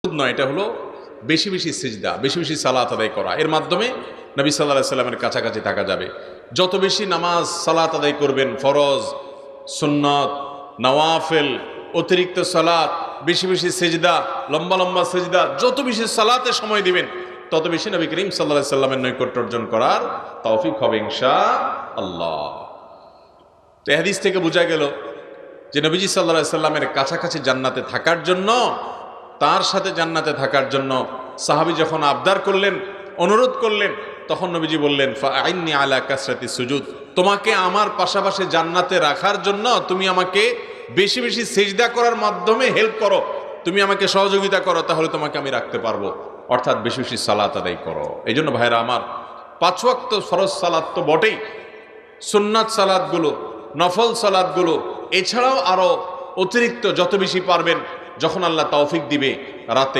নয়, এটা হলো বেশি বেশি সিজদা, বেশি বেশি সালাত আদায় করা। এর মাধ্যমে নবী সাল্লাল্লাহু আলাইহি সাল্লামের কাছাকাছি থাকা যাবে। যত বেশি নামাজ সালাত আদায় করবেন, ফরজ, সুন্নত, নওয়াফেল, অতিরিক্ত সালাত, বেশি বেশি সিজদা, লম্বা লম্বা সিজদা, যত বেশি সালাতে সময় দিবেন তত বেশি নবী করিম সাল্লাল্লাহু আলাইহি সাল্লামের নৈকট্য অর্জন করার তৌফিক হবে ইনশাআল্লাহ। তো এই হাদিস থেকে বোঝা গেল যে নবীজি সাল্লাল্লাহু আলাইহি সাল্লামের কাছাকাছি জান্নাতে থাকার জন্য, তার সাথে জান্নাতে থাকার জন্য সাহাবী যখন আবদার করলেন, অনুরোধ করলেন, তখন নবীজি বললেন ফাআইন্নি আলা কাসরাতি সুজুদ, তোমাকে আমার পাশাপাশি জান্নাতে রাখার জন্য তুমি আমাকে বেশি বেশি সিজদা করার মাধ্যমে হেল্প করো, তুমি আমাকে সহযোগিতা করো, তাহলে তোমাকে আমি রাখতে পারবো। অর্থাৎ বেশি বেশি সালাত আদায় করো। এই জন্য ভাইরা আমার, 5 ওয়াক্ত ফরজ সালাত তো বটেই, সুন্নাত সালাতগুলো, নফল সালাতগুলো, এছাড়াও আরো অতিরিক্ত যত বেশি পারবেন, যখন আল্লাহ তৌফিক দিবে, রাতে